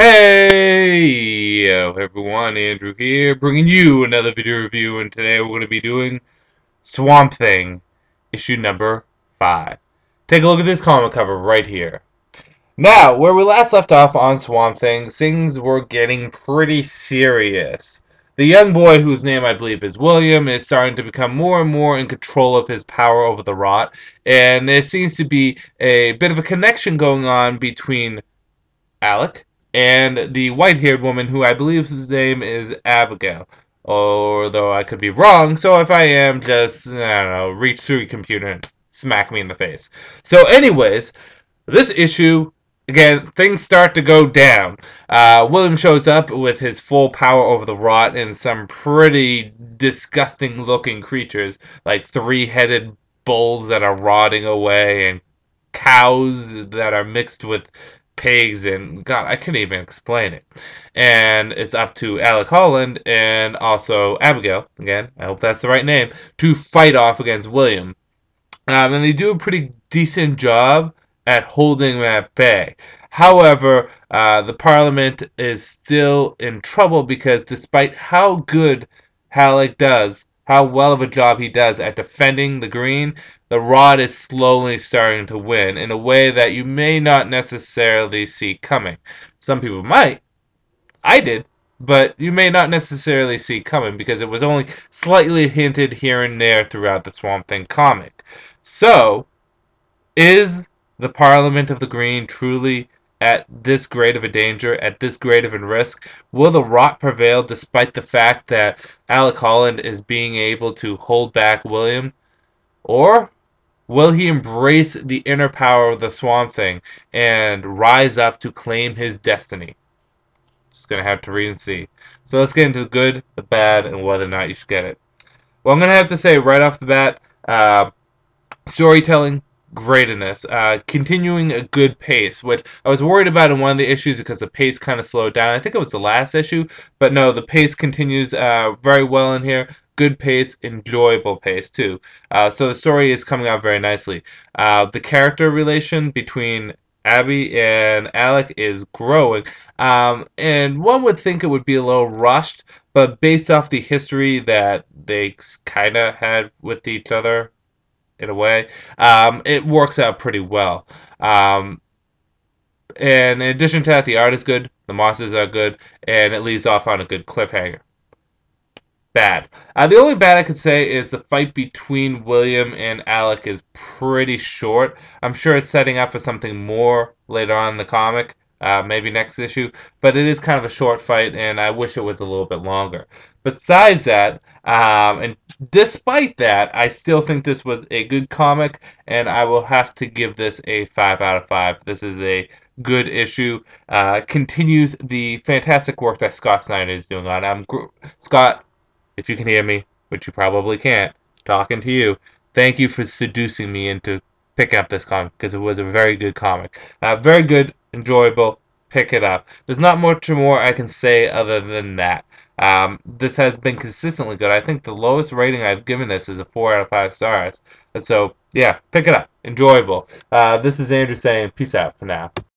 Hey everyone, Andrew here, bringing you another video review, and today we're going to be doing Swamp Thing, issue number 5. Take a look at this comic cover right here. Now, where we last left off on Swamp Thing, things were getting pretty serious. The young boy, whose name I believe is William, is starting to become more and more in control of his power over the Rot, and there seems to be a bit of a connection going on between Alec, and the white-haired woman who I believe his name is Abigail. Although I could be wrong, so if I am, just, I don't know, reach through your computer and smack me in the face. So anyways, this issue, again, things start to go down. William shows up with his full power over the Rot and some pretty disgusting-looking creatures, like three-headed bulls that are rotting away and cows that are mixed with pigs, and God, I couldn't even explain it. And it's up to Alec Holland and also Abigail, again, I hope that's the right name, to fight off against William. And they do a pretty decent job at holding him at bay. However, the Parliament is still in trouble because despite how good Halleck does, how well of a job he does at defending the green, the Rot is slowly starting to win in a way that you may not necessarily see coming. Some people might. I did. But you may not necessarily see coming because it was only slightly hinted here and there throughout the Swamp Thing comic. So, is the Parliament of the Green truly at this great of a danger, at this great of a risk? Will the Rot prevail despite the fact that Alec Holland is being able to hold back William? Or will he embrace the inner power of the Swamp Thing and rise up to claim his destiny? Just going to have to read and see. So let's get into the good, the bad, and whether or not you should get it. Well, I'm going to have to say right off the bat, storytelling, great in this. Continuing a good pace, which I was worried about in one of the issues because the pace kind of slowed down. I think it was the last issue, but no, the pace continues very well in here. Good pace, enjoyable pace too. So the story is coming out very nicely. The character relation between Abby and Alec is growing, and one would think it would be a little rushed, but based off the history that they kind of had with each other, in a way, it works out pretty well. And in addition to that, the art is good, the monsters are good, and it leaves off on a good cliffhanger. Bad. The only bad I could say is the fight between William and Alec is pretty short. I'm sure it's setting up for something more later on in the comic, maybe next issue, but it is kind of a short fight, and I wish it was a little bit longer. Besides that, and despite that, I still think this was a good comic, and I will have to give this a 5 out of 5. This is a good issue. Continues the fantastic work that Scott Snyder is doing on it. Scott, if you can hear me, which you probably can't, talking to you, thank you for seducing me into picking up this comic because it was a very good comic. Very good, enjoyable, pick it up. There's not much more I can say other than that. This has been consistently good. I think the lowest rating I've given this is a 4 out of 5 stars. And so, yeah, pick it up. Enjoyable. This is Andrew saying peace out for now.